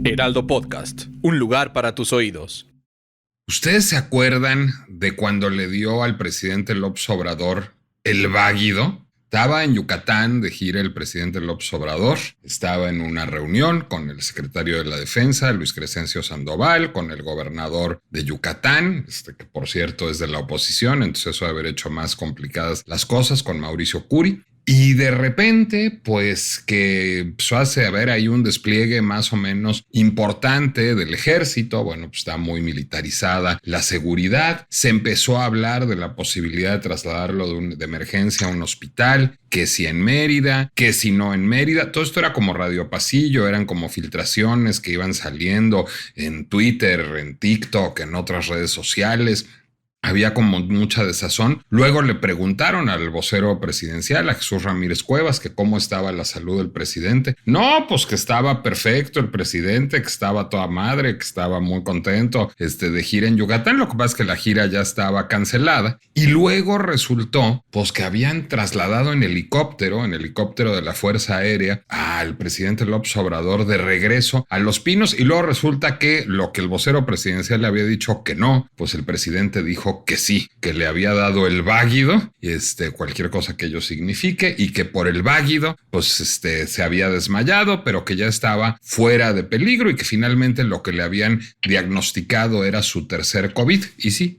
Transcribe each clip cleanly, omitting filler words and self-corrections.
Heraldo Podcast, un lugar para tus oídos. ¿Ustedes se acuerdan de cuando le dio al presidente López Obrador el váguido? Estaba en Yucatán de gira el presidente López Obrador, estaba en una reunión con el secretario de la Defensa, Luis Crescencio Sandoval, con el gobernador de Yucatán, que por cierto es de la oposición, entonces eso debe haber hecho más complicadas las cosas, con Mauricio Curi. Y de repente, pues que empezó a haber ahí un despliegue más o menos importante del ejército. Bueno, pues está muy militarizada la seguridad. Se empezó a hablar de la posibilidad de trasladarlo de emergencia a un hospital, que si en Mérida, que si no en Mérida. Todo esto era como radio pasillo, eran como filtraciones que iban saliendo en Twitter, en TikTok, en otras redes sociales. Había como mucha desazón. Luego le preguntaron al vocero presidencial, a Jesús Ramírez Cuevas, que cómo estaba la salud del presidente. No, pues que estaba perfecto el presidente, que estaba toda madre, que estaba muy contento de gira en Yucatán. Lo que pasa es que la gira ya estaba cancelada. Y luego resultó pues que habían trasladado en helicóptero de la Fuerza Aérea, al presidente López Obrador de regreso a Los Pinos. Y luego resulta que lo que el vocero presidencial le había dicho que no, pues el presidente dijo que sí, que le había dado el váguido, cualquier cosa que ello signifique, y que por el váguido, pues se había desmayado, pero que ya estaba fuera de peligro y que finalmente lo que le habían diagnosticado era su tercer COVID. Y sí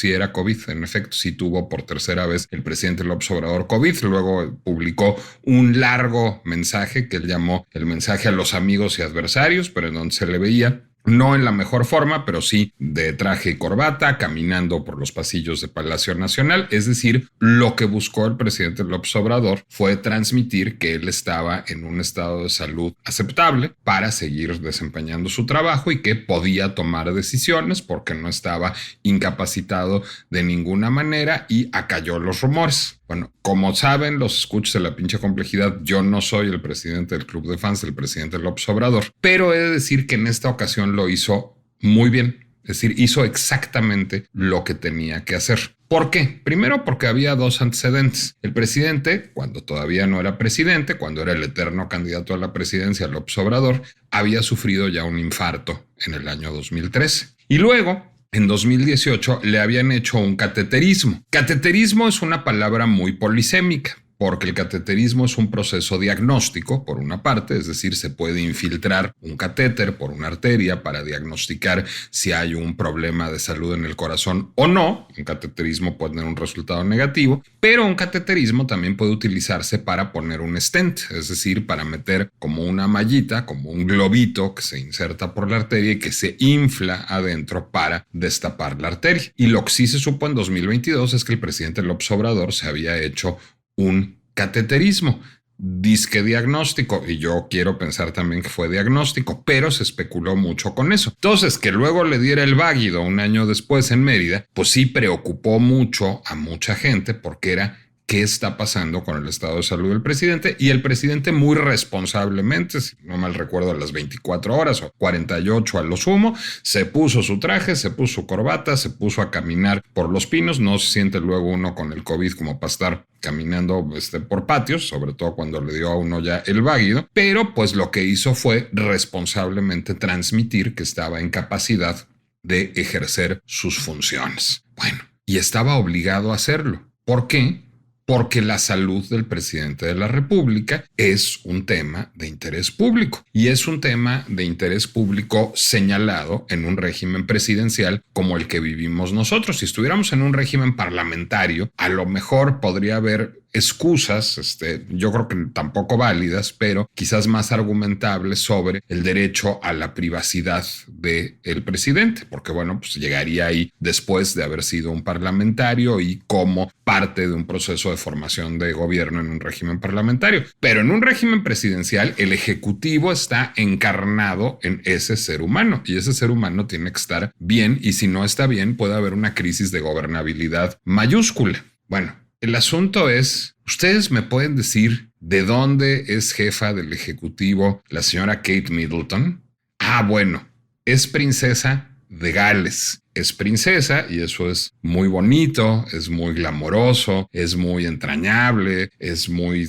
era COVID, en efecto, sí tuvo por tercera vez el presidente López Obrador COVID. Luego publicó un largo mensaje que él llamó el mensaje a los amigos y adversarios, pero en donde se le veía no en la mejor forma, pero sí de traje y corbata, caminando por los pasillos de Palacio Nacional. Es decir, lo que buscó el presidente López Obrador fue transmitir que él estaba en un estado de salud aceptable para seguir desempeñando su trabajo y que podía tomar decisiones porque no estaba incapacitado de ninguna manera, y acalló los rumores. Bueno, como saben los escuchas de La Pinche Complejidad, yo no soy el presidente del club de fans del presidente López Obrador, pero he de decir que en esta ocasión lo hizo muy bien. Es decir, hizo exactamente lo que tenía que hacer. ¿Por qué? Primero, porque había dos antecedentes. El presidente, cuando todavía no era presidente, cuando era el eterno candidato a la presidencia, López Obrador, había sufrido ya un infarto en el año 2013. Y luego, en 2018 le habían hecho un cateterismo. Cateterismo es una palabra muy polisémica, porque el cateterismo es un proceso diagnóstico, por una parte, es decir, se puede infiltrar un catéter por una arteria para diagnosticar si hay un problema de salud en el corazón o no. Un cateterismo puede tener un resultado negativo, pero un cateterismo también puede utilizarse para poner un stent, es decir, para meter como una mallita, como un globito que se inserta por la arteria y que se infla adentro para destapar la arteria. Y lo que sí se supo en 2022 es que el presidente López Obrador se había hecho un cateterismo, disque diagnóstico, y yo quiero pensar también que fue diagnóstico, pero se especuló mucho con eso. Entonces, que luego le diera el váguido un año después en Mérida, pues sí preocupó mucho a mucha gente, porque era qué está pasando con el estado de salud del presidente. Y el presidente muy responsablemente, si no mal recuerdo, a las 24 horas o 48 a lo sumo, se puso su traje, se puso su corbata, se puso a caminar por Los Pinos. No se siente luego uno con el COVID como para estar caminando por patios, sobre todo cuando le dio a uno ya el váguido, pero pues lo que hizo fue responsablemente transmitir que estaba en capacidad de ejercer sus funciones. Bueno, y estaba obligado a hacerlo. ¿Por qué? Porque la salud del presidente de la República es un tema de interés público, y es un tema de interés público señalado en un régimen presidencial como el que vivimos nosotros. Si estuviéramos en un régimen parlamentario, a lo mejor podría haber excusas, yo creo que tampoco válidas, pero quizás más argumentables, sobre el derecho a la privacidad del presidente, porque bueno, pues llegaría ahí después de haber sido un parlamentario y como parte de un proceso de formación de gobierno en un régimen parlamentario. Pero en un régimen presidencial, el ejecutivo está encarnado en ese ser humano, y ese ser humano tiene que estar bien, y si no está bien, puede haber una crisis de gobernabilidad mayúscula. Bueno, el asunto es, ¿ustedes me pueden decir de dónde es jefa del Ejecutivo la señora Kate Middleton? Ah, bueno, es princesa de Gales. Es princesa, y eso es muy bonito, es muy glamoroso, es muy entrañable, es muy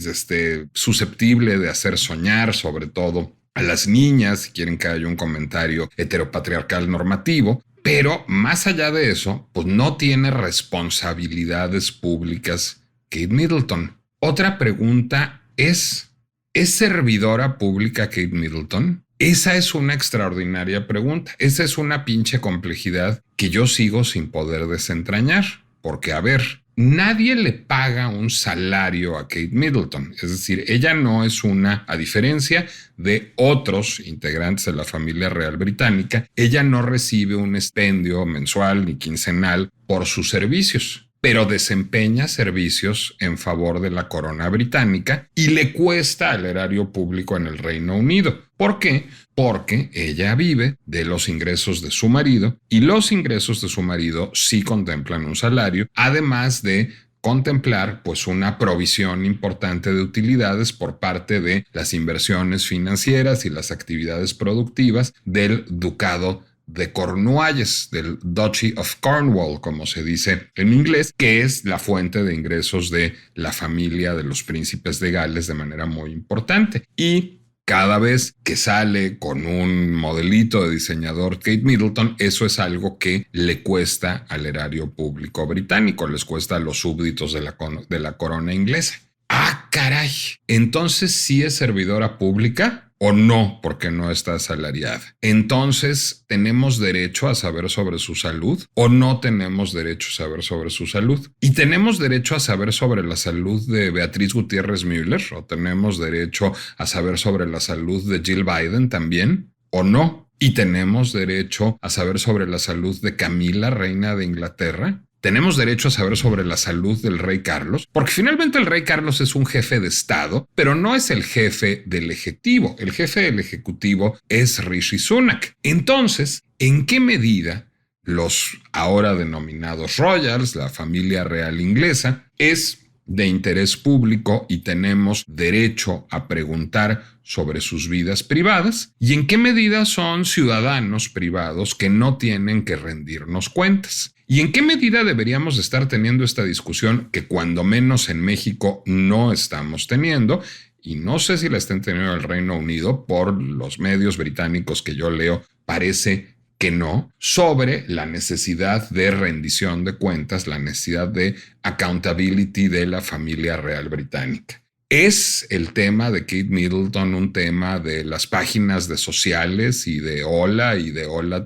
susceptible de hacer soñar, sobre todo a las niñas, si quieren que haya un comentario heteropatriarcal normativo. Pero más allá de eso, pues no tiene responsabilidades públicas Kate Middleton. Otra pregunta ¿es servidora pública Kate Middleton? Esa es una extraordinaria pregunta. Esa es una pinche complejidad que yo sigo sin poder desentrañar. Porque, a ver, nadie le paga un salario a Kate Middleton. Es decir, ella no es a diferencia de otros integrantes de la familia real británica, ella no recibe un expendio mensual ni quincenal por sus servicios, pero desempeña servicios en favor de la corona británica y le cuesta al erario público en el Reino Unido. ¿Por qué? Porque ella vive de los ingresos de su marido y los ingresos de su marido sí contemplan un salario, además de contemplar pues una provisión importante de utilidades por parte de las inversiones financieras y las actividades productivas del ducado de Cornualles, del Duchy of Cornwall, como se dice en inglés, que es la fuente de ingresos de la familia de los príncipes de Gales de manera muy importante. Y cada vez que sale con un modelito de diseñador Kate Middleton, eso es algo que le cuesta al erario público británico, les cuesta a los súbditos de la corona inglesa. ¡Ah, caray! Entonces, ¿sí es servidora pública o no? Porque no está asalariada. Entonces, ¿tenemos derecho a saber sobre su salud o no tenemos derecho a saber sobre su salud? ¿Y tenemos derecho a saber sobre la salud de Beatriz Gutiérrez Müller o tenemos derecho a saber sobre la salud de Jill Biden también o no? ¿Y tenemos derecho a saber sobre la salud de Camila, reina de Inglaterra? ¿Tenemos derecho a saber sobre la salud del rey Carlos? Porque finalmente el rey Carlos es un jefe de Estado, pero no es el jefe del Ejecutivo. El jefe del Ejecutivo es Rishi Sunak. Entonces, ¿en qué medida los ahora denominados Royals, la familia real inglesa, es de interés público y tenemos derecho a preguntar sobre sus vidas privadas? ¿Y en qué medida son ciudadanos privados que no tienen que rendirnos cuentas? ¿Y en qué medida deberíamos estar teniendo esta discusión que cuando menos en México no estamos teniendo? Y no sé si la estén teniendo en el Reino Unido, por los medios británicos que yo leo, parece que no, sobre la necesidad de rendición de cuentas, la necesidad de accountability de la familia real británica. ¿Es el tema de Kate Middleton un tema de las páginas de sociales y de Hola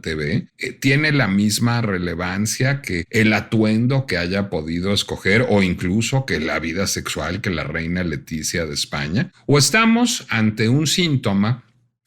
TV? ¿Tiene la misma relevancia que el atuendo que haya podido escoger o incluso que la vida sexual que la reina Leticia de España? ¿O estamos ante un síntoma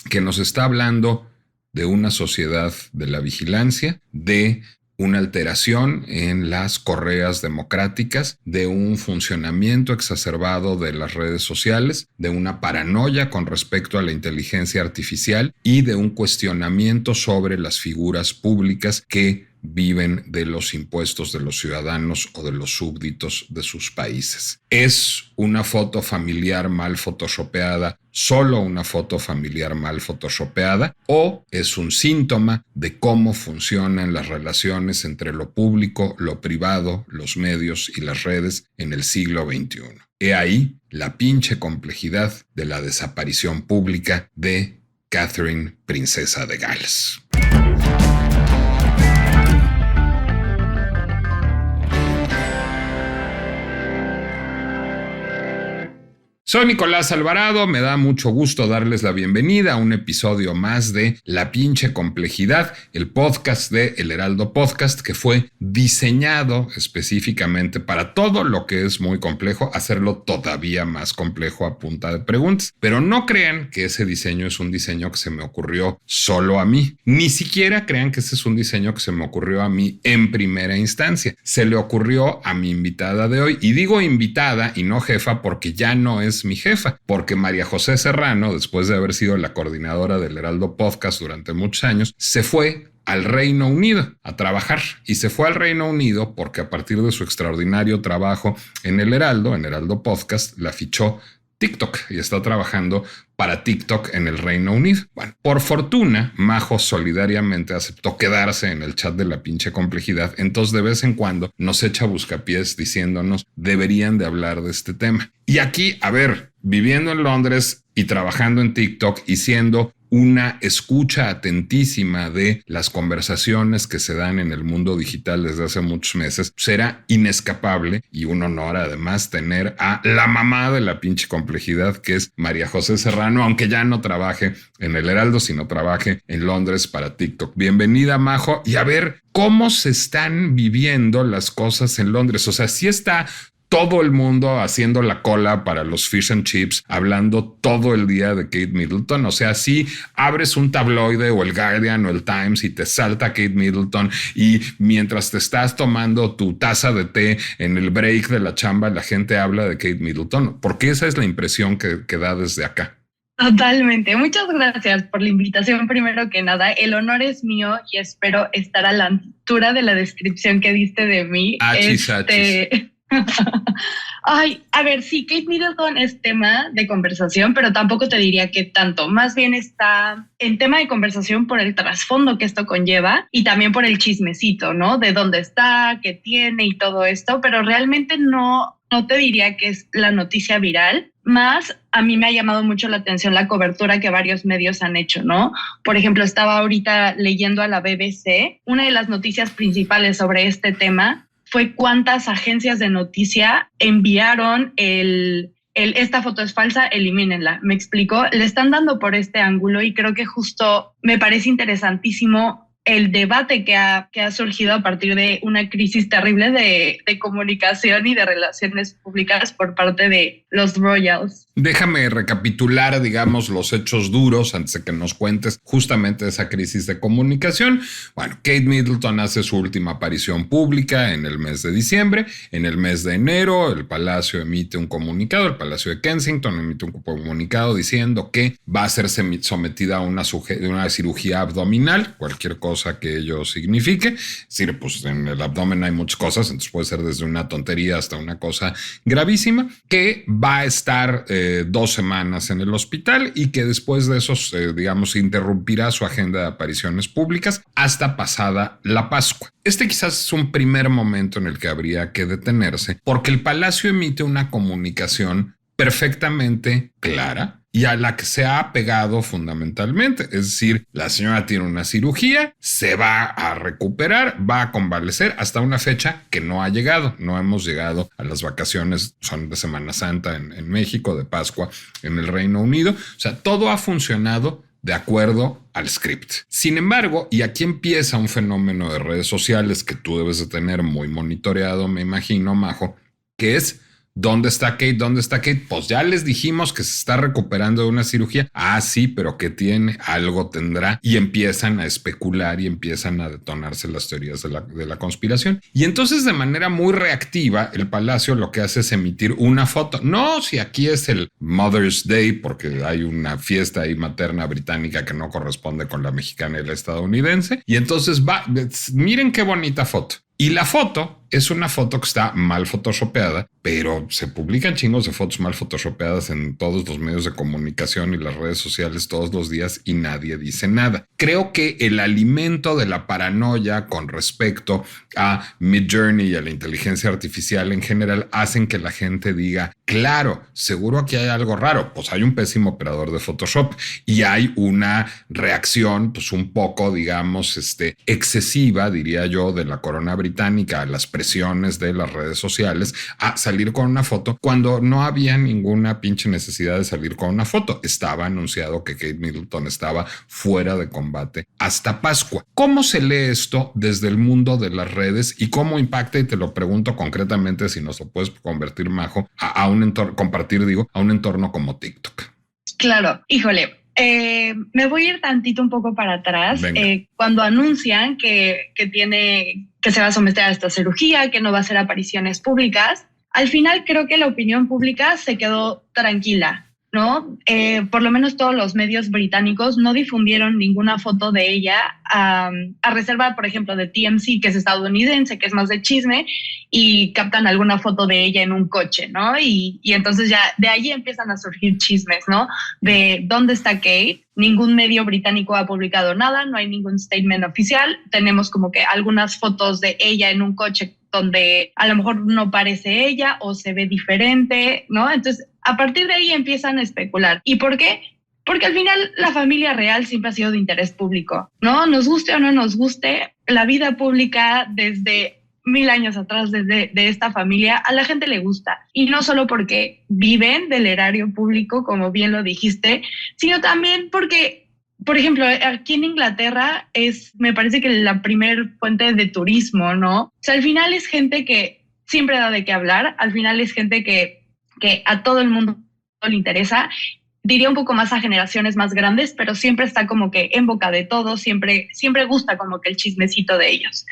que nos está hablando de una sociedad de la vigilancia, de una alteración en las correas democráticas, de un funcionamiento exacerbado de las redes sociales, de una paranoia con respecto a la inteligencia artificial y de un cuestionamiento sobre las figuras públicas que viven de los impuestos de los ciudadanos o de los súbditos de sus países? ¿Es una foto familiar mal photoshopeada solo una foto familiar mal photoshopeada o es un síntoma de cómo funcionan las relaciones entre lo público, lo privado, los medios y las redes en el siglo XXI? He ahí la pinche complejidad de la desaparición pública de Catherine, princesa de Gales. Soy Nicolás Alvarado, me da mucho gusto darles la bienvenida a un episodio más de La Pinche Complejidad, el podcast de El Heraldo Podcast, que fue diseñado específicamente para todo lo que es muy complejo, hacerlo todavía más complejo a punta de preguntas. Pero no crean que ese diseño es un diseño que se me ocurrió solo a mí. Ni siquiera crean que ese es un diseño que se me ocurrió a mí en primera instancia. Se le ocurrió a mi invitada de hoy. Y digo invitada y no jefa porque ya no es mi jefa, porque María José Serrano, después de haber sido la coordinadora del Heraldo Podcast durante muchos años, se fue al Reino Unido a trabajar y se fue al Reino Unido porque a partir de su extraordinario trabajo en el Heraldo Podcast, la fichó TikTok y está trabajando para TikTok en el Reino Unido. Bueno, por fortuna, Majo solidariamente aceptó quedarse en el chat de La Pinche Complejidad, entonces de vez en cuando nos echa buscapiés diciéndonos deberían de hablar de este tema. Y aquí, a ver, viviendo en Londres y trabajando en TikTok y siendo una escucha atentísima de las conversaciones que se dan en el mundo digital desde hace muchos meses, será inescapable y un honor además tener a la mamá de la pinche complejidad, que es María José Serrano, aunque ya no trabaje en el Heraldo, sino trabaje en Londres para TikTok. Bienvenida, Majo, y a ver cómo se están viviendo las cosas en Londres. O sea, sí está todo el mundo haciendo la cola para los fish and chips, hablando todo el día de Kate Middleton. O sea, si abres un tabloide o el Guardian o el Times y te salta Kate Middleton, y mientras te estás tomando tu taza de té en el break de la chamba, la gente habla de Kate Middleton, porque esa es la impresión que da desde acá. Totalmente. Muchas gracias por la invitación. Primero que nada, el honor es mío y espero estar a la altura de la descripción que diste de mí. Achis. Ay, a ver, sí, Kate Middleton es tema de conversación, pero tampoco te diría que tanto. Más bien está en tema de conversación por el trasfondo que esto conlleva y también por el chismecito, ¿no? De dónde está, qué tiene y todo esto, pero realmente no te diría que es la noticia viral. Más a mí me ha llamado mucho la atención la cobertura que varios medios han hecho, ¿no? Por ejemplo, estaba ahorita leyendo a la BBC. Una de las noticias principales sobre este tema fue cuántas agencias de noticia enviaron esta foto es falsa, elimínenla. ¿Me explico? Le están dando por este ángulo y creo que justo me parece interesantísimo el debate que ha surgido a partir de una crisis terrible de comunicación y de relaciones públicas por parte de los royals. Déjame recapitular, digamos, los hechos duros antes de que nos cuentes justamente esa crisis de comunicación. Bueno, Kate Middleton hace su última aparición pública en el mes de diciembre. En el mes de enero, el Palacio emite un comunicado, el Palacio de Kensington emite un comunicado diciendo que va a ser sometida a una cirugía abdominal, cualquier cosa que ello signifique. Es decir, pues en el abdomen hay muchas cosas, entonces puede ser desde una tontería hasta una cosa gravísima, que va a estar 2 semanas en el hospital y que después de eso, digamos, interrumpirá su agenda de apariciones públicas hasta pasada la Pascua. Este quizás es un primer momento en el que habría que detenerse, porque el Palacio emite una comunicación perfectamente clara y a la que se ha apegado fundamentalmente. Es decir, la señora tiene una cirugía, se va a recuperar, va a convalecer hasta una fecha que no ha llegado. No hemos llegado a las vacaciones, son de Semana Santa en México, de Pascua en el Reino Unido. O sea, todo ha funcionado de acuerdo al script. Sin embargo, y aquí empieza un fenómeno de redes sociales que tú debes de tener muy monitoreado, me imagino, Majo, que es: ¿dónde está Kate? ¿Dónde está Kate? Pues ya les dijimos que se está recuperando de una cirugía. Ah, sí, pero ¿qué tiene? Algo tendrá. Y empiezan a especular y empiezan a detonarse las teorías de la conspiración. Y entonces, de manera muy reactiva, el Palacio lo que hace es emitir una foto. No, si aquí es el Mother's Day, porque hay una fiesta ahí materna británica que no corresponde con la mexicana y la estadounidense. Y entonces miren qué bonita foto. Y la foto es una foto que está mal photoshopeada, pero se publican chingos de fotos mal photoshopeadas en todos los medios de comunicación y las redes sociales todos los días y nadie dice nada. Creo que el alimento de la paranoia con respecto a Midjourney y a la inteligencia artificial en general hacen que la gente diga: claro, seguro aquí hay algo raro. Pues hay un pésimo operador de Photoshop y hay una reacción, pues un poco, digamos, excesiva, diría yo, de la corona británica a las presiones de las redes sociales a salir con una foto cuando no había ninguna pinche necesidad de salir con una foto. Estaba anunciado que Kate Middleton estaba fuera de combate hasta Pascua. ¿Cómo se lee esto desde el mundo de las redes y cómo impacta? Y te lo pregunto concretamente, si nos lo puedes convertir, Majo, a un entorno, compartir, digo, a un entorno como TikTok. Claro, híjole. Me voy a ir tantito un poco para atrás. Cuando anuncian que se va a someter a esta cirugía, que no va a hacer apariciones públicas, al final creo que la opinión pública se quedó tranquila, ¿no? Por lo menos todos los medios británicos no difundieron ninguna foto de ella, a reserva, por ejemplo, de TMZ, que es estadounidense, que es más de chisme, y captan alguna foto de ella en un coche, ¿no? Y entonces ya de ahí empiezan a surgir chismes, ¿no? De dónde está Kate. Ningún medio británico ha publicado nada, no hay ningún statement oficial. Tenemos como que algunas fotos de ella en un coche donde a lo mejor no parece ella o se ve diferente, ¿no? Entonces A partir de ahí empiezan a especular. ¿Y por qué? Porque al final la familia real siempre ha sido de interés público, ¿no? Nos guste o no nos guste, la vida pública desde 1000 años atrás, desde de esta familia, a la gente le gusta. Y no solo porque viven del erario público, como bien lo dijiste, sino también porque, por ejemplo, aquí en Inglaterra me parece que la primer fuente de turismo, ¿no? O sea, al final es gente que siempre da de qué hablar, al final es gente que a todo el mundo le interesa. Diría un poco más a generaciones más grandes, pero siempre está como que en boca de todos, siempre gusta como que el chismecito de ellos.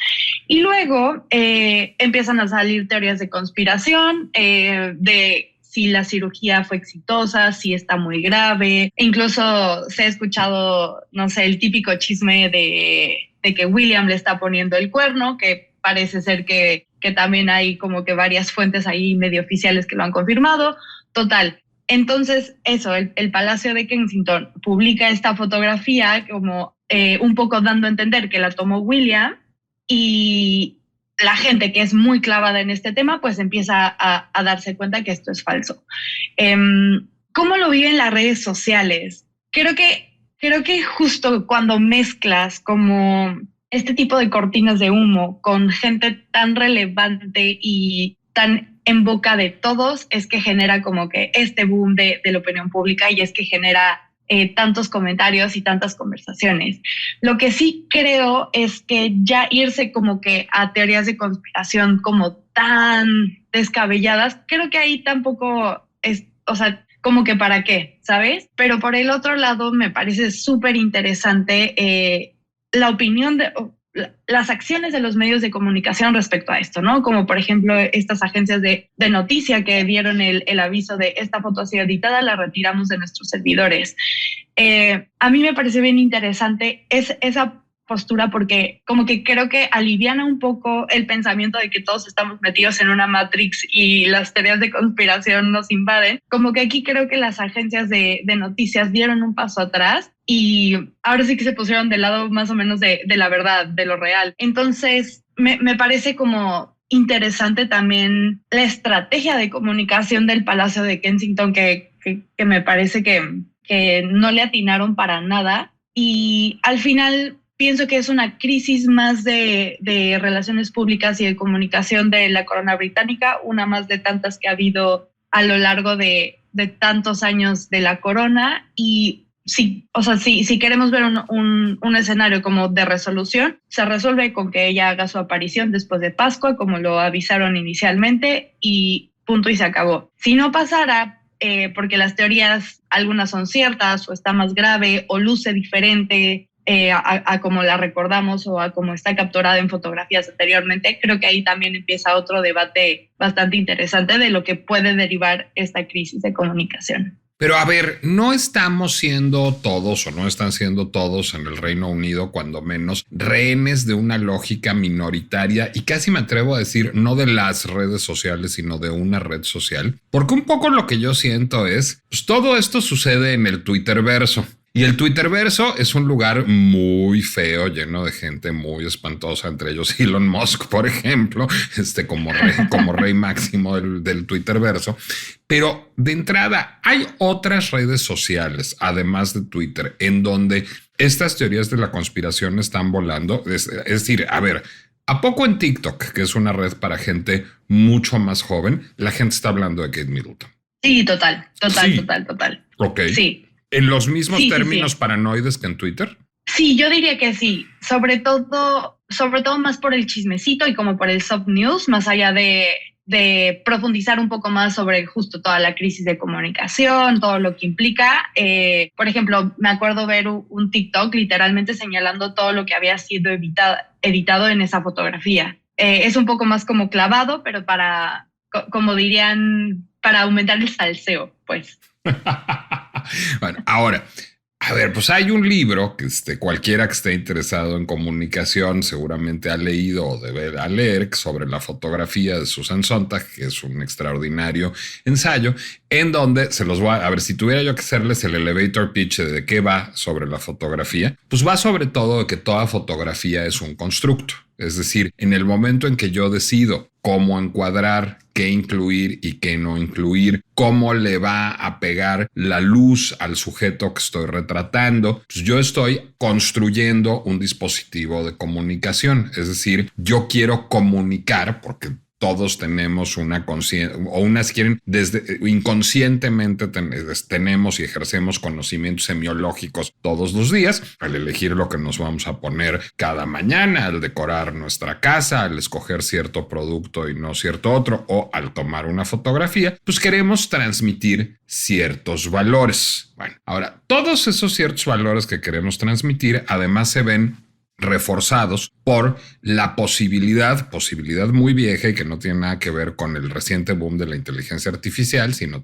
Y luego empiezan a salir teorías de conspiración, de si la cirugía fue exitosa, si está muy grave. Incluso se ha escuchado, no sé, el típico chisme de que William le está poniendo el cuerno, que parece ser que también hay como que varias fuentes ahí medio oficiales que lo han confirmado. Total. Entonces, eso, el Palacio de Kensington publica esta fotografía como un poco dando a entender que la tomó William, y la gente que es muy clavada en este tema pues empieza a darse cuenta que esto es falso. ¿Cómo lo viven las redes sociales? Creo que justo cuando mezclas como este tipo de cortinas de humo con gente tan relevante y tan en boca de todos, es que genera como que este boom de la opinión pública, y es que genera tantos comentarios y tantas conversaciones. Lo que sí creo es que ya irse como que a teorías de conspiración como tan descabelladas, creo que ahí tampoco es, o sea, como que para qué, ¿sabes? Pero por el otro lado me parece súper interesante la opinión de las acciones de los medios de comunicación respecto a esto, ¿no? Como por ejemplo estas agencias de noticia que dieron el aviso de esta foto ha sido editada, la retiramos de nuestros servidores. A mí me parece bien interesante esa postura, porque como que creo que aliviana un poco el pensamiento de que todos estamos metidos en una Matrix y las teorías de conspiración nos invaden. Como que aquí creo que las agencias de noticias dieron un paso atrás y ahora sí que se pusieron del lado más o menos de la verdad, de lo real. Entonces me parece como interesante también la estrategia de comunicación del Palacio de Kensington, que me parece que no le atinaron para nada, y al final pienso que es una crisis más de relaciones públicas y de comunicación de la corona británica, una más de tantas que ha habido a lo largo de tantos años de la corona. Y sí, o sea, si queremos ver un escenario como de resolución, se resuelve con que ella haga su aparición después de Pascua, como lo avisaron inicialmente, y punto y se acabó. Si no pasara, porque las teorías, algunas son ciertas, o está más grave, o luce diferente a como la recordamos o a como está capturada en fotografías anteriormente, creo que ahí también empieza otro debate bastante interesante de lo que puede derivar esta crisis de comunicación. Pero a ver, no estamos siendo todos, o no están siendo todos en el Reino Unido, cuando menos, rehenes de una lógica minoritaria, y casi me atrevo a decir no de las redes sociales, sino de una red social. Porque un poco lo que yo siento es, pues todo esto sucede en el Twitterverso. Y el Twitterverso es un lugar muy feo, lleno de gente muy espantosa, entre ellos Elon Musk, por ejemplo, como rey máximo del Twitterverso. Pero de entrada hay otras redes sociales, además de Twitter, en donde estas teorías de la conspiración están volando. Es decir, a ver, ¿a poco en TikTok, que es una red para gente mucho más joven, la gente está hablando de Kate Middleton? Sí, total. Sí. Ok. Sí. ¿En los mismos términos sí. paranoides que en Twitter? Sí, yo diría que sí. Sobre todo más por el chismecito y como por el soft news, más allá de profundizar un poco más sobre justo toda la crisis de comunicación, todo lo que implica. Por ejemplo, me acuerdo ver un TikTok literalmente señalando todo lo que había sido editado en esa fotografía. Es un poco más como clavado, pero como dirían, para aumentar el salseo, pues. Bueno, ahora, a ver, pues hay un libro que cualquiera que esté interesado en comunicación seguramente ha leído o deberá leer, sobre la fotografía de Susan Sontag, que es un extraordinario ensayo, en donde se los voy a ver, si tuviera yo que hacerles el elevator pitch de qué va sobre la fotografía, pues va sobre todo de que toda fotografía es un constructo. Es decir, en el momento en que yo decido cómo encuadrar, qué incluir y qué no incluir, cómo le va a pegar la luz al sujeto que estoy retratando. Pues yo estoy construyendo un dispositivo de comunicación, es decir, yo quiero comunicar porque todos tenemos una conciencia, o unas quieren, desde inconscientemente tenemos y ejercemos conocimientos semiológicos todos los días al elegir lo que nos vamos a poner cada mañana, al decorar nuestra casa, al escoger cierto producto y no cierto otro, o al tomar una fotografía, pues queremos transmitir ciertos valores. Bueno, ahora, todos esos ciertos valores que queremos transmitir, además se ven reforzados por la posibilidad muy vieja y que no tiene nada que ver con el reciente boom de la inteligencia artificial, sino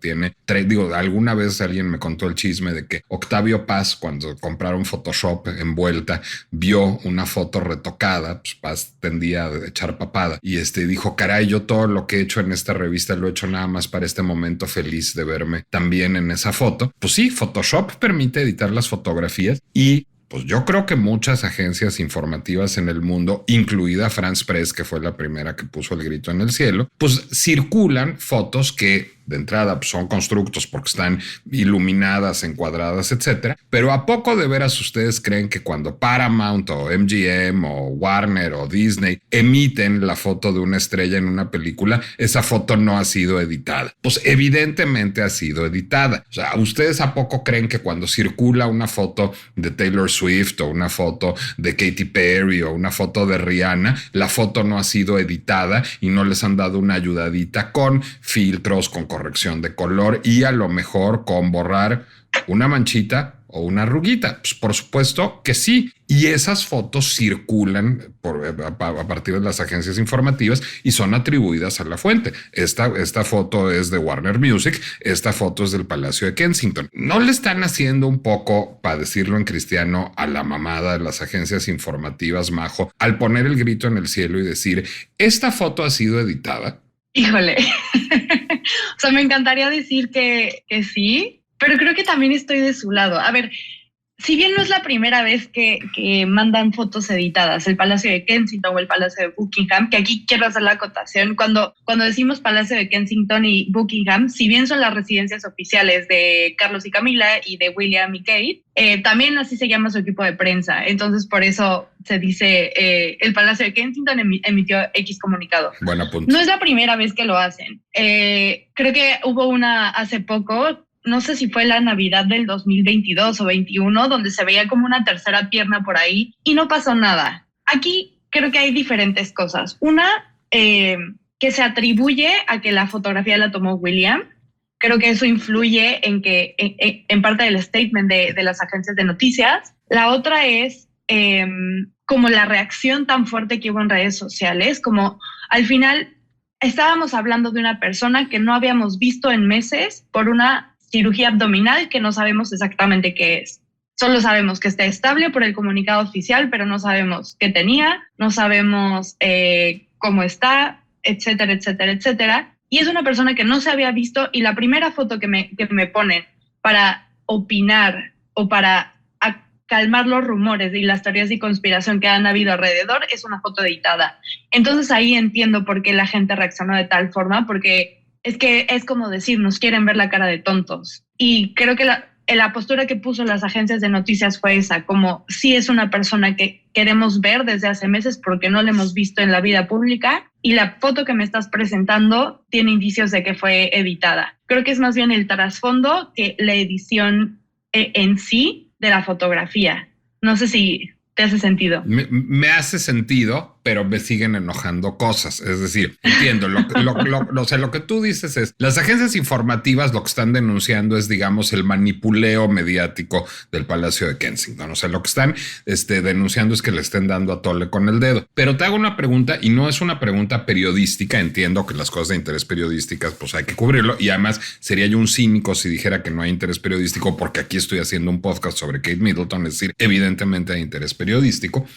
alguna vez alguien me contó el chisme de que Octavio Paz, cuando compraron Photoshop envuelta, vio una foto retocada, pues Paz tendía a echar papada y dijo, caray, yo todo lo que he hecho en esta revista lo he hecho nada más para este momento feliz de verme también en esa foto. Pues sí, Photoshop permite editar las fotografías y pues yo creo que muchas agencias informativas en el mundo, incluida France Press, que fue la primera que puso el grito en el cielo, pues circulan fotos que de entrada pues son constructos porque están iluminadas, encuadradas, etcétera. Pero ¿a poco de veras ustedes creen que cuando Paramount o MGM o Warner o Disney emiten la foto de una estrella en una película, esa foto no ha sido editada? Pues evidentemente ha sido editada. O sea, ¿ustedes a poco creen que cuando circula una foto de Taylor Swift o una foto de Katy Perry o una foto de Rihanna, la foto no ha sido editada y no les han dado una ayudadita con filtros, con corrección de color y a lo mejor con borrar una manchita o una arruguita? Pues por supuesto que sí. Y esas fotos circulan a partir de las agencias informativas y son atribuidas a la fuente. Esta foto es de Warner Music, esta foto es del Palacio de Kensington. ¿No le están haciendo un poco, para decirlo en cristiano, a la mamada de las agencias informativas, Majo, al poner el grito en el cielo y decir, esta foto ha sido editada? Híjole, o sea, me encantaría decir que sí, pero creo que también estoy de su lado. A ver, si bien no es la primera vez que mandan fotos editadas, el Palacio de Kensington o el Palacio de Buckingham, que aquí quiero hacer la acotación, cuando decimos Palacio de Kensington y Buckingham, si bien son las residencias oficiales de Carlos y Camila y de William y Kate, también así se llama su equipo de prensa. Entonces, por eso se dice el Palacio de Kensington emitió X comunicado. Buen apunte. No es la primera vez que lo hacen. Creo que hubo una hace poco, no sé si fue la Navidad del 2022 o 21, donde se veía como una tercera pierna por ahí y no pasó nada. Aquí creo que hay diferentes cosas. Una, que se atribuye a que la fotografía la tomó William. Creo que eso influye en parte del statement de las agencias de noticias. La otra es como la reacción tan fuerte que hubo en redes sociales, como al final estábamos hablando de una persona que no habíamos visto en meses por una cirugía abdominal que no sabemos exactamente qué es. Solo sabemos que está estable por el comunicado oficial, pero no sabemos qué tenía, no sabemos cómo está, etcétera, etcétera, etcétera. Y es una persona que no se había visto y la primera foto que me ponen para opinar o para calmar los rumores y las teorías de conspiración que han habido alrededor es una foto editada. Entonces ahí entiendo por qué la gente reaccionó de tal forma, porque es que es como decir, nos quieren ver la cara de tontos. Y creo que la postura que puso las agencias de noticias fue esa, como si es una persona que queremos ver desde hace meses porque no la hemos visto en la vida pública y la foto que me estás presentando tiene indicios de que fue editada. Creo que es más bien el trasfondo que la edición en sí de la fotografía. No sé si te hace sentido. Me hace sentido, pero me siguen enojando cosas. Es decir, entiendo, lo que tú dices es, las agencias informativas lo que están denunciando es, digamos, el manipuleo mediático del Palacio de Kensington. O sea, lo que están denunciando es que le estén dando a tole con el dedo. Pero te hago una pregunta, y no es una pregunta periodística. Entiendo que las cosas de interés periodísticas, pues hay que cubrirlo. Y además sería yo un cínico si dijera que no hay interés periodístico, porque aquí estoy haciendo un podcast sobre Kate Middleton. Es decir, evidentemente hay interés periodístico.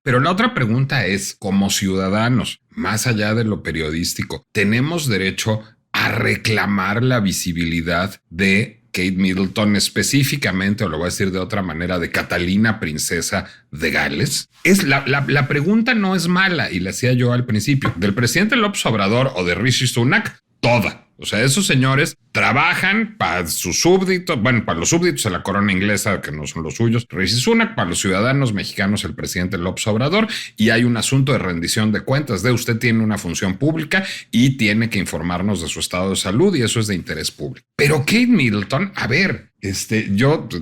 Pero la otra pregunta es, como ciudadanos, más allá de lo periodístico, ¿tenemos derecho a reclamar la visibilidad de Kate Middleton específicamente, o lo voy a decir de otra manera, de Catalina, princesa de Gales? La pregunta no es mala, y la hacía yo al principio. Del presidente López Obrador o de Rishi Sunak, toda. O sea, esos señores trabajan para sus súbditos, bueno, para los súbditos de la corona inglesa, que no son los suyos, Rishi Sunak, para los ciudadanos mexicanos, el presidente López Obrador, y hay un asunto de rendición de cuentas, de usted tiene una función pública y tiene que informarnos de su estado de salud, y eso es de interés público. Pero Kate Middleton, a ver,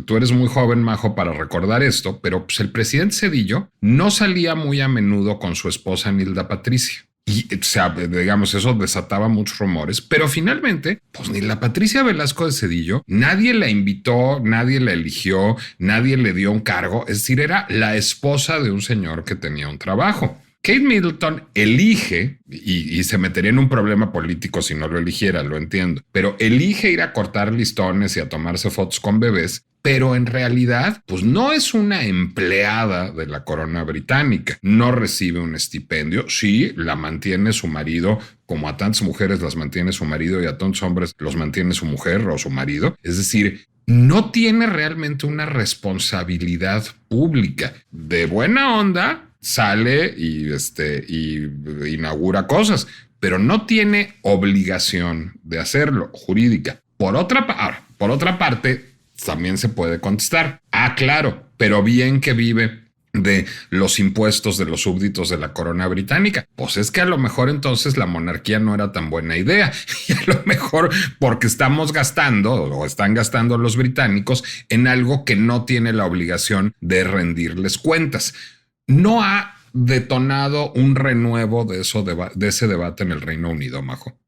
tú eres muy joven, Majo, para recordar esto, pero pues el presidente Zedillo no salía muy a menudo con su esposa Nilda Patricia. Y, o sea, digamos, eso desataba muchos rumores, pero finalmente, pues ni la Patricia Velasco de Zedillo, nadie la invitó, nadie la eligió, nadie le dio un cargo, es decir, era la esposa de un señor que tenía un trabajo. Kate Middleton elige, y se metería en un problema político si no lo eligiera, lo entiendo, pero elige ir a cortar listones y a tomarse fotos con bebés, pero en realidad, pues no es una empleada de la corona británica, no recibe un estipendio, sí, la mantiene su marido, como a tantas mujeres las mantiene su marido y a tantos hombres los mantiene su mujer o su marido, es decir, no tiene realmente una responsabilidad pública. De buena onda, sale y inaugura cosas, pero no tiene obligación de hacerlo jurídica. Por otra parte, también se puede contestar. Claro, pero bien que vive de los impuestos de los súbditos de la corona británica. Pues es que a lo mejor entonces la monarquía no era tan buena idea. Y a lo mejor porque estamos gastando o están gastando los británicos en algo que no tiene la obligación de rendirles cuentas. No ha detonado un renuevo de ese debate en el Reino Unido, Majo.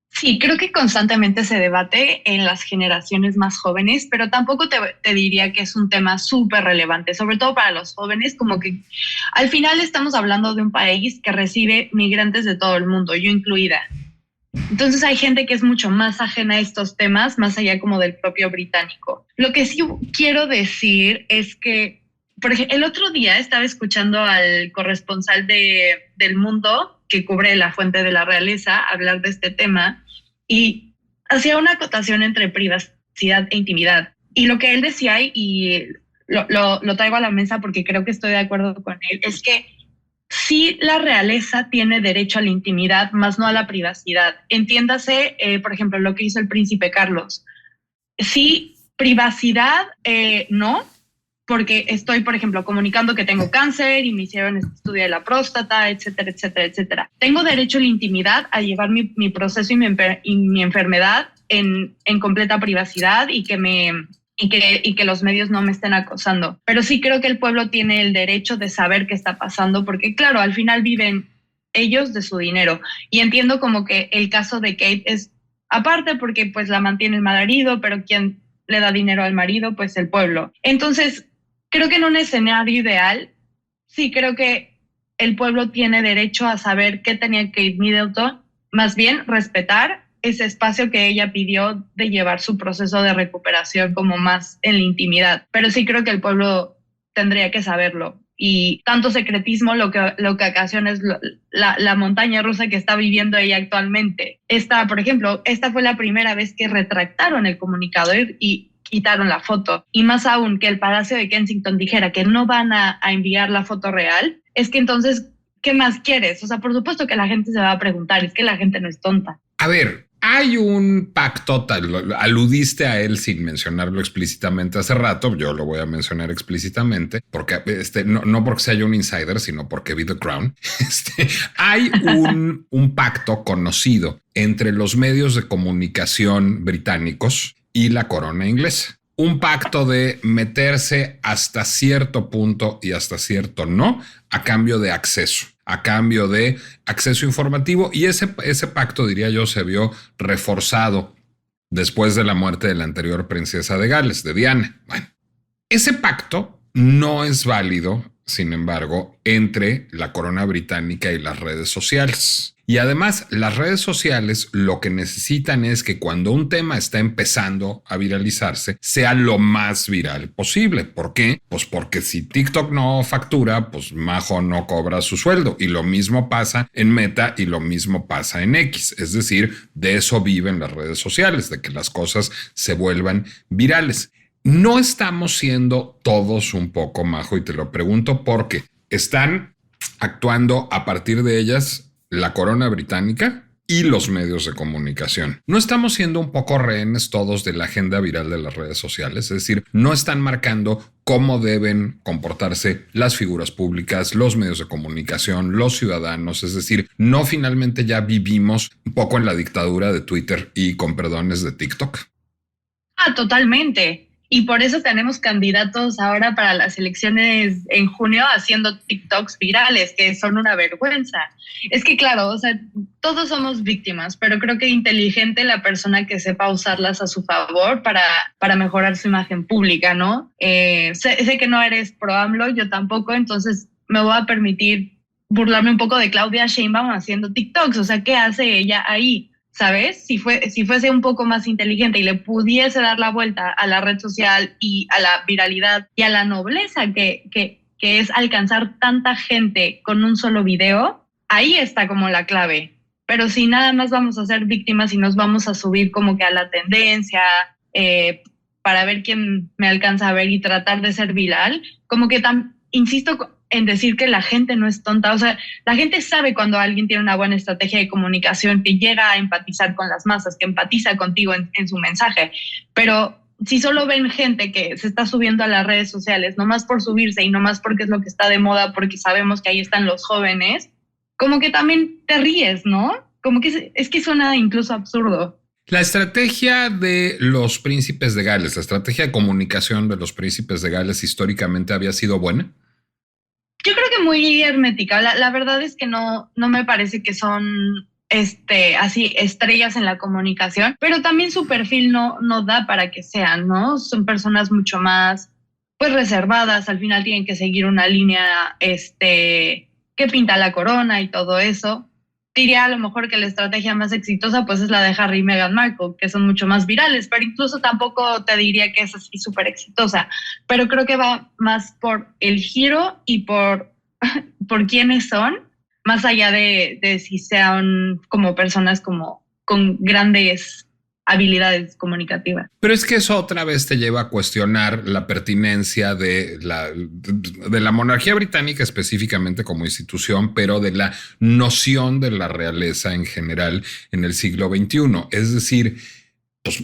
Sí, creo que constantemente se debate en las generaciones más jóvenes, pero tampoco te diría que es un tema súper relevante, sobre todo para los jóvenes, como que al final estamos hablando de un país que recibe migrantes de todo el mundo, yo incluida. Entonces hay gente que es mucho más ajena a estos temas, más allá como del propio británico. Lo que sí quiero decir es que, por ejemplo, el otro día estaba escuchando al corresponsal del Mundo, que cubre la fuente de la realeza, hablar de este tema, y hacía una acotación entre privacidad e intimidad. Y lo que él decía, y lo traigo a la mesa porque creo que estoy de acuerdo con él, es que sí la realeza tiene derecho a la intimidad, más no a la privacidad. Entiéndase, por ejemplo, lo que hizo el príncipe Carlos. Sí, privacidad, no, porque estoy, por ejemplo, comunicando que tengo cáncer y me hicieron este estudio de la próstata, etcétera, etcétera, etcétera. Tengo derecho a la intimidad, a llevar mi proceso y mi enfermedad en completa privacidad y que los medios no me estén acosando. Pero sí creo que el pueblo tiene el derecho de saber qué está pasando, porque claro, al final viven ellos de su dinero. Y entiendo como que el caso de Kate es aparte porque pues la mantiene el marido, pero ¿quién le da dinero al marido? Pues el pueblo. Entonces, creo que en un escenario ideal, sí creo que el pueblo tiene derecho a saber qué tenía Kate Middleton, más bien respetar ese espacio que ella pidió de llevar su proceso de recuperación como más en la intimidad. Pero sí creo que el pueblo tendría que saberlo. Y tanto secretismo lo que ocasiona es la montaña rusa que está viviendo ella actualmente. Por ejemplo, esta fue la primera vez que retractaron el comunicado y quitaron la foto. Y más aún que el Palacio de Kensington dijera que no van a enviar la foto real, es que entonces, ¿qué más quieres? O sea, por supuesto que la gente se va a preguntar, es que la gente no es tonta. A ver, hay un pacto, aludiste a él sin mencionarlo explícitamente hace rato, yo lo voy a mencionar explícitamente, porque no porque sea yo un insider, sino porque vi The Crown. Hay un pacto conocido entre los medios de comunicación británicos y la corona inglesa. Un pacto de meterse hasta cierto punto y hasta cierto no, a cambio de acceso informativo. Y ese pacto, diría yo, se vio reforzado después de la muerte de la anterior princesa de Gales, de Diana. Bueno, ese pacto no es válido, sin embargo, entre la corona británica y las redes sociales. Y además, las redes sociales lo que necesitan es que cuando un tema está empezando a viralizarse, sea lo más viral posible. ¿Por qué? Pues porque si TikTok no factura, pues Majo no cobra su sueldo. Y lo mismo pasa en Meta y lo mismo pasa en X. Es decir, de eso viven las redes sociales, de que las cosas se vuelvan virales. No estamos siendo todos un poco, Majo, y te lo pregunto porque están actuando a partir de ellas la corona británica y los medios de comunicación. ¿No estamos siendo un poco rehenes todos de la agenda viral de las redes sociales? Es decir, no están marcando cómo deben comportarse las figuras públicas, los medios de comunicación, los ciudadanos. Es decir, no finalmente ya vivimos un poco en la dictadura de Twitter y con perdones de TikTok. Totalmente. Y por eso tenemos candidatos ahora para las elecciones en junio haciendo TikToks virales, que son una vergüenza. Es que claro, o sea, todos somos víctimas, pero creo que inteligente la persona que sepa usarlas a su favor para mejorar su imagen pública, ¿no? Sé que no eres pro AMLO, yo tampoco, entonces me voy a permitir burlarme un poco de Claudia Sheinbaum haciendo TikToks. O sea, ¿qué hace ella ahí? ¿Sabes? Si fuese un poco más inteligente y le pudiese dar la vuelta a la red social y a la viralidad y a la nobleza que es alcanzar tanta gente con un solo video, ahí está como la clave. Pero si nada más vamos a ser víctimas y nos vamos a subir como que a la tendencia para ver quién me alcanza a ver y tratar de ser viral, como que insisto en decir que la gente no es tonta. O sea, la gente sabe cuando alguien tiene una buena estrategia de comunicación, que llega a empatizar con las masas, que empatiza contigo en su mensaje. Pero si solo ven gente que se está subiendo a las redes sociales, nomás por subirse y nomás porque es lo que está de moda, porque sabemos que ahí están los jóvenes, como que también te ríes, ¿no? Como que es que suena incluso absurdo. La estrategia de los príncipes de Gales, la estrategia de comunicación de los príncipes de Gales históricamente había sido buena. Yo creo que muy hermética. La verdad es que no me parece que son así estrellas en la comunicación, pero también su perfil no da para que sean, ¿no? Son personas mucho más pues reservadas, al final tienen que seguir una línea que pinta la corona y todo eso. Diría a lo mejor que la estrategia más exitosa pues es la de Harry y Meghan Markle, que son mucho más virales, pero incluso tampoco te diría que es así súper exitosa. Pero creo que va más por el giro y por quiénes son, más allá de si sean como personas como con grandes habilidades comunicativas. Pero es que eso otra vez te lleva a cuestionar la pertinencia de la monarquía británica específicamente como institución, pero de la noción de la realeza en general en el siglo XXI. Es decir, pues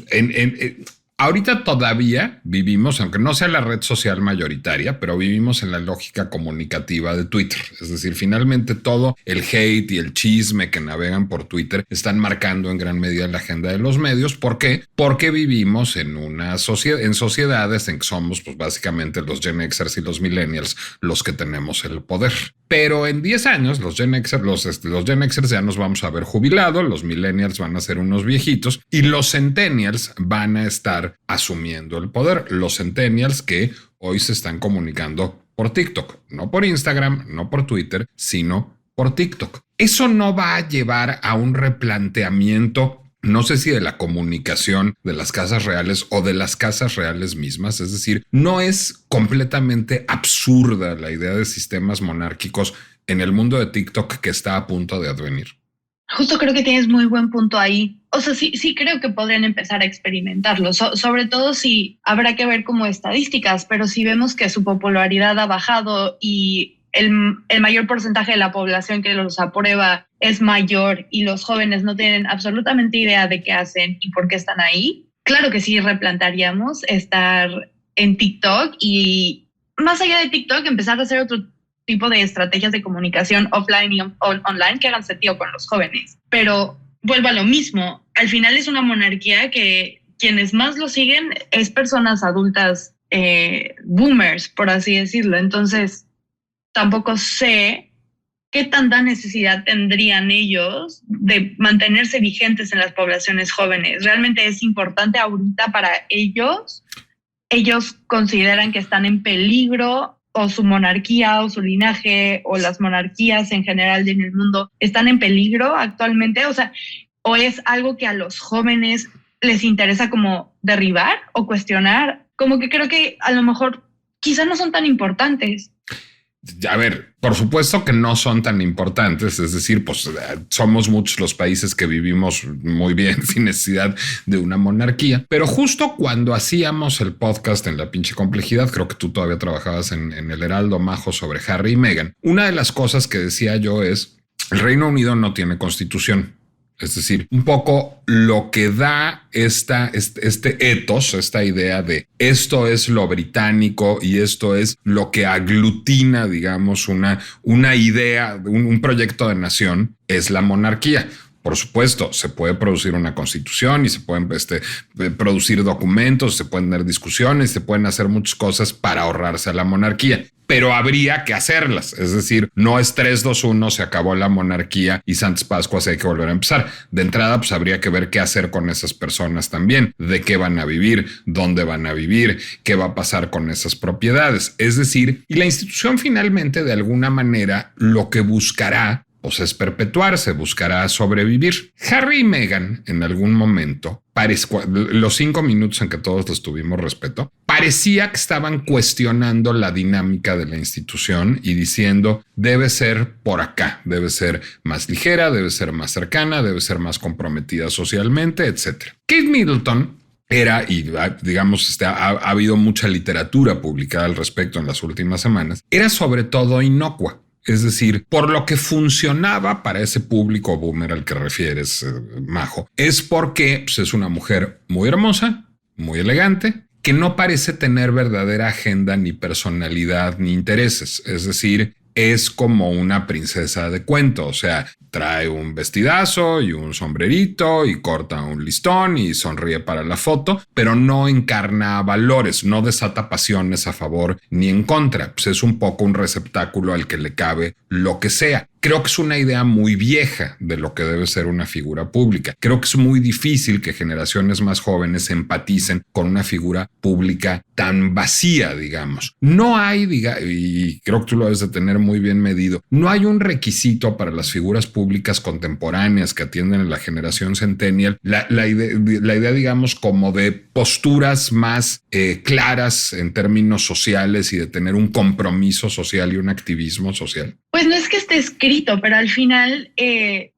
ahorita todavía vivimos, aunque no sea la red social mayoritaria, pero vivimos en la lógica comunicativa de Twitter. Es decir, finalmente todo el hate y el chisme que navegan por Twitter están marcando en gran medida la agenda de los medios. ¿Por qué? Porque vivimos en sociedades en que somos pues básicamente los Gen Xers y los Millennials los que tenemos el poder. Pero en 10 años los Gen Xers ya nos vamos a ver jubilados, los Millennials van a ser unos viejitos y los Centennials van a estar asumiendo el poder. Los Centennials que hoy se están comunicando por TikTok, no por Instagram, no por Twitter, sino por TikTok. Eso no va a llevar a un replanteamiento, no sé si de la comunicación de las casas reales o de las casas reales mismas. Es decir, no es completamente absurda la idea de sistemas monárquicos en el mundo de TikTok que está a punto de advenir. Justo creo que tienes muy buen punto ahí. O sea, sí creo que podrían empezar a experimentarlo, sobre todo si habrá que ver como estadísticas, pero si vemos que su popularidad ha bajado y el mayor porcentaje de la población que los aprueba es mayor y los jóvenes no tienen absolutamente idea de qué hacen y por qué están ahí, claro que sí replantearíamos estar en TikTok y más allá de TikTok empezar a hacer otro tipo de estrategias de comunicación offline y online que hagan sentido con los jóvenes. Pero vuelvo a lo mismo, al final es una monarquía que quienes más lo siguen es personas adultas, boomers, por así decirlo. Entonces, tampoco sé qué tanta necesidad tendrían ellos de mantenerse vigentes en las poblaciones jóvenes. ¿Realmente es importante ahorita para ellos? ¿Ellos consideran que están en peligro o su monarquía o su linaje o las monarquías en general en el mundo están en peligro actualmente? O sea, ¿o es algo que a los jóvenes les interesa como derribar o cuestionar? Como que creo que a lo mejor quizás no son tan importantes. A ver, por supuesto que no son tan importantes, es decir, pues somos muchos los países que vivimos muy bien sin necesidad de una monarquía, pero justo cuando hacíamos el podcast en La Pinche Complejidad, creo que tú todavía trabajabas en El Heraldo, Majo, sobre Harry y Meghan, una de las cosas que decía yo es, el Reino Unido no tiene constitución. Es decir, un poco lo que da este ethos, esta idea de esto es lo británico y esto es lo que aglutina, digamos, una idea, un proyecto de nación, es la monarquía. Por supuesto, se puede producir una constitución y se pueden producir documentos, se pueden dar discusiones, se pueden hacer muchas cosas para ahorrarse a la monarquía. Pero habría que hacerlas. Es decir, no es 3, 2, 1, se acabó la monarquía y Santas Pascuas hay que volver a empezar. De entrada, pues habría que ver qué hacer con esas personas también, de qué van a vivir, dónde van a vivir, qué va a pasar con esas propiedades. Es decir, y la institución finalmente de alguna manera lo que buscará pues es perpetuarse, buscará sobrevivir. Harry y Meghan en algún momento, los 5 minutos en que todos les tuvimos respeto, parecía que estaban cuestionando la dinámica de la institución y diciendo debe ser por acá, debe ser más ligera, debe ser más cercana, debe ser más comprometida socialmente, etc. Kate Middleton era, y digamos, ha habido mucha literatura publicada al respecto en las últimas semanas, era sobre todo inocua. Es decir, por lo que funcionaba para ese público boomer al que refieres, Majo, es porque pues, es una mujer muy hermosa, muy elegante, que no parece tener verdadera agenda, ni personalidad, ni intereses. Es decir, es como una princesa de cuento, o sea, trae un vestidazo y un sombrerito y corta un listón y sonríe para la foto, pero no encarna valores, no desata pasiones a favor ni en contra. Pues es un poco un receptáculo al que le cabe lo que sea. Creo que es una idea muy vieja de lo que debe ser una figura pública. Creo que es muy difícil que generaciones más jóvenes empaticen con una figura pública tan vacía, digamos. No hay, y creo que tú lo debes de tener muy bien medido, no hay un requisito para las figuras públicas contemporáneas que atienden a la generación centennial, la idea, digamos, como de posturas más claras en términos sociales y de tener un compromiso social y un activismo social. Pues no es que esté escrito, pero al final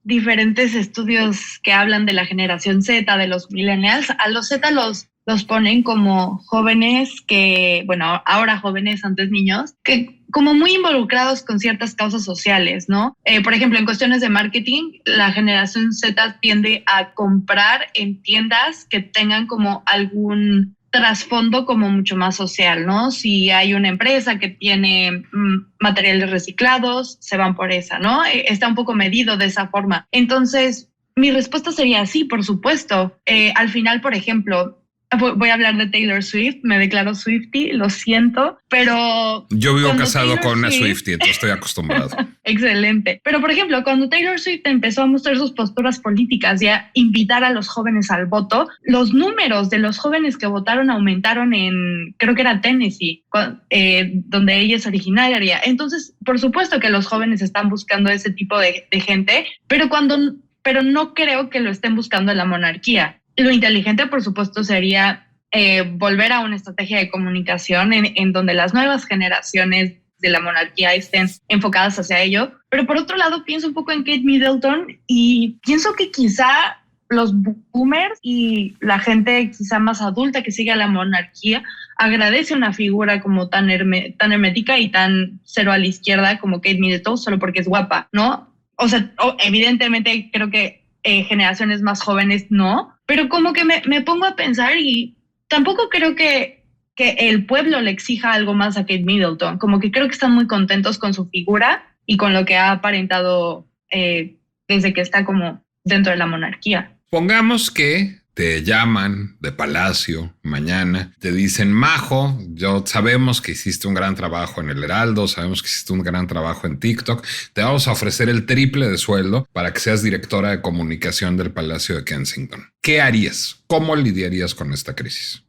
diferentes estudios que hablan de la generación Z, de los millennials, a los Z los ponen como jóvenes que, bueno, ahora jóvenes, antes niños, que como muy involucrados con ciertas causas sociales, ¿no? Por ejemplo, en cuestiones de marketing, la generación Z tiende a comprar en tiendas que tengan como algún trasfondo como mucho más social, ¿no? Si hay una empresa que tiene materiales reciclados, se van por esa, ¿no? Está un poco medido de esa forma. Entonces, mi respuesta sería sí, por supuesto. Al final, por ejemplo, voy a hablar de Taylor Swift, me declaro Swiftie, lo siento, pero... Yo vivo casado con una Swiftie, entonces estoy acostumbrado. Excelente. Pero, por ejemplo, cuando Taylor Swift empezó a mostrar sus posturas políticas y a invitar a los jóvenes al voto, los números de los jóvenes que votaron aumentaron en, creo que era Tennessee, donde ella es originaria. Entonces, por supuesto que los jóvenes están buscando ese tipo de gente, pero no creo que lo estén buscando en la monarquía. Lo inteligente, por supuesto, sería volver a una estrategia de comunicación en donde las nuevas generaciones de la monarquía estén enfocadas hacia ello. Pero por otro lado, pienso un poco en Kate Middleton y pienso que quizá los boomers y la gente quizá más adulta que sigue a la monarquía agradece una figura como tan hermética y tan cero a la izquierda como Kate Middleton solo porque es guapa, ¿no? O sea, evidentemente creo que generaciones más jóvenes no, pero como que me pongo a pensar y tampoco creo que el pueblo le exija algo más a Kate Middleton. Como que creo que están muy contentos con su figura y con lo que ha aparentado desde que está como dentro de la monarquía. Pongamos que te llaman de Palacio mañana, te dicen, Majo, sabemos que hiciste un gran trabajo en El Heraldo, sabemos que hiciste un gran trabajo en TikTok, te vamos a ofrecer el triple de sueldo para que seas directora de comunicación del Palacio de Kensington. ¿Qué harías? ¿Cómo lidiarías con esta crisis?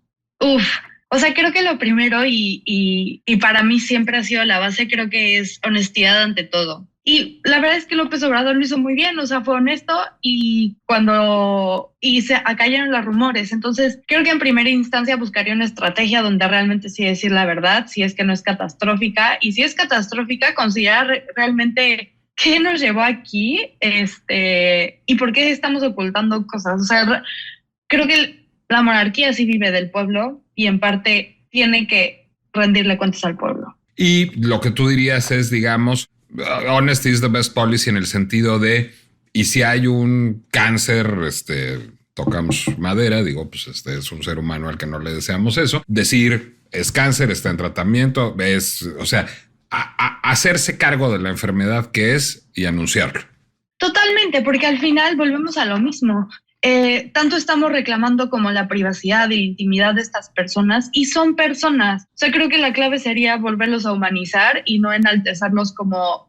O sea, creo que lo primero y para mí siempre ha sido la base, creo que es honestidad ante todo. Y la verdad es que López Obrador lo hizo muy bien, o sea, fue honesto y se acallaron los rumores. Entonces, creo que en primera instancia buscaría una estrategia donde realmente sí decir la verdad, si es que no es catastrófica. Y si es catastrófica, considerar realmente qué nos llevó aquí y por qué estamos ocultando cosas. O sea, creo que la monarquía sí vive del pueblo y en parte tiene que rendirle cuentas al pueblo. Y lo que tú dirías es, digamos, honesty is the best policy en el sentido de, y si hay un cáncer, tocamos madera, digo, pues es un ser humano al que no le deseamos eso, decir, es cáncer, está en tratamiento, o sea, hacerse cargo de la enfermedad que es y anunciarlo. Totalmente, porque al final volvemos a lo mismo. Tanto estamos reclamando como la privacidad y la intimidad de estas personas y son personas. O sea, creo que la clave sería volverlos a humanizar y no enaltezarlos como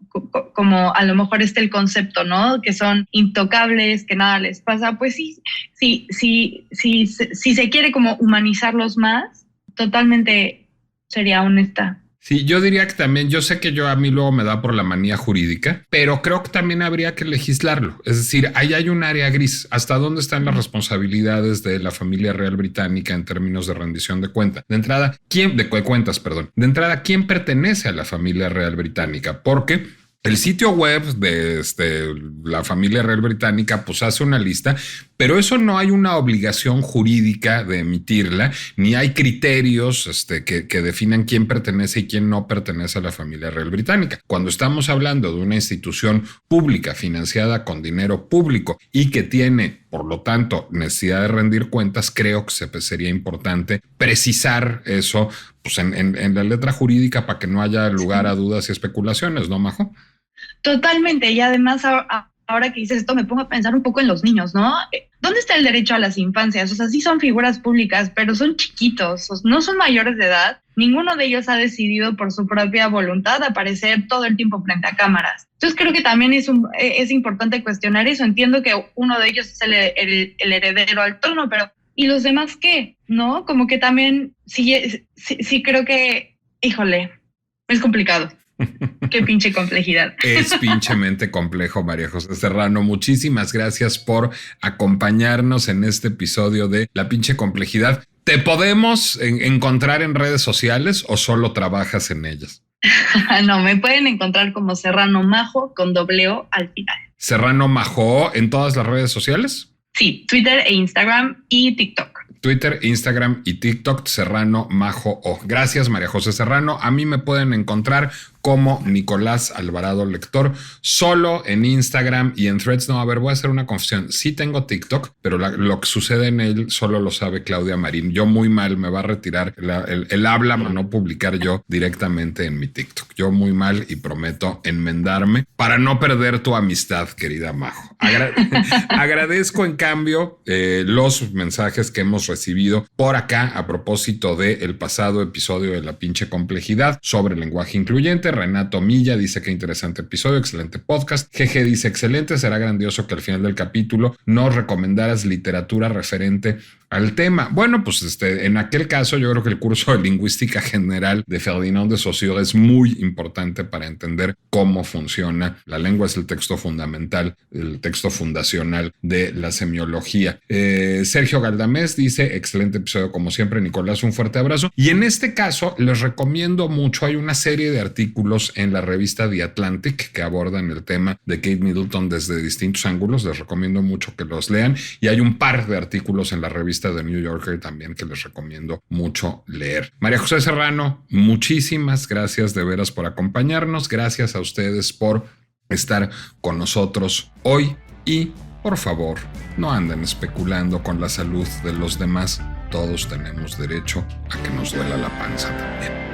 a lo mejor el concepto, ¿no? Que son intocables, que nada les pasa. Pues sí, se quiere como humanizarlos más, totalmente sería honesta. Sí, yo diría que también, yo sé que a mí luego me da por la manía jurídica, pero creo que también habría que legislarlo. Es decir, ahí hay un área gris. ¿Hasta dónde están las responsabilidades de la familia real británica en términos de rendición de cuentas? De entrada, ¿quién pertenece a la familia real británica? Porque el sitio web de la familia real británica pues hace una lista, pero eso no hay una obligación jurídica de emitirla, ni hay criterios que definan quién pertenece y quién no pertenece a la familia real británica. Cuando estamos hablando de una institución pública financiada con dinero público y que tiene, por lo tanto, necesidad de rendir cuentas, creo que sería importante precisar eso pues, en la letra jurídica para que no haya lugar a dudas y especulaciones, ¿no, Majo? Totalmente, y además ahora que dices esto me pongo a pensar un poco en los niños, ¿no? ¿Dónde está el derecho a las infancias? O sea, sí son figuras públicas, pero son chiquitos, no son mayores de edad. Ninguno de ellos ha decidido por su propia voluntad aparecer todo el tiempo frente a cámaras. Entonces creo que también es importante cuestionar eso. Entiendo que uno de ellos es el heredero al trono, pero ¿y los demás qué? ¿No? Como que también sí creo que, híjole, es complicado. Qué pinche complejidad. Es pinchemente complejo, María José Serrano. Muchísimas gracias por acompañarnos en este episodio de La Pinche Complejidad. ¿Te podemos encontrar en redes sociales o solo trabajas en ellas? No, me pueden encontrar como Serrano Majo con doble O al final. ¿Serrano Majo en todas las redes sociales? Sí, Twitter e Instagram y TikTok. Twitter, Instagram y TikTok, Serrano Majo O. Gracias, María José Serrano. A mí me pueden encontrar como Nicolás Alvarado Lector, solo en Instagram y en Threads. No, a ver, voy a hacer una confesión. Sí tengo TikTok, pero lo que sucede en él solo lo sabe Claudia Marín. Yo muy mal, me va a retirar el habla para no publicar yo directamente en mi TikTok. Yo muy mal y prometo enmendarme para no perder tu amistad, querida Majo. Agradezco en cambio los mensajes que hemos recibido por acá a propósito del pasado episodio de La Pinche Complejidad sobre lenguaje incluyente. Renato Milla dice que interesante episodio, excelente podcast. GG dice excelente, será grandioso que al final del capítulo nos recomendaras literatura referente al tema. Bueno, pues en aquel caso yo creo que el curso de lingüística general de Ferdinand de Saussure es muy importante para entender cómo funciona la lengua. Es el texto fundamental, el texto fundacional de la semiología. Sergio Galdamés dice excelente episodio como siempre, Nicolás, un fuerte abrazo. Y en este caso les recomiendo mucho, hay una serie de artículos en la revista The Atlantic que abordan el tema de Kate Middleton desde distintos ángulos. Les recomiendo mucho que los lean y hay un par de artículos en la revista de New Yorker también que les recomiendo mucho leer. María José Serrano, muchísimas gracias de veras por acompañarnos. Gracias a ustedes por estar con nosotros hoy y por favor, no anden especulando con la salud de los demás. Todos tenemos derecho a que nos duela la panza también.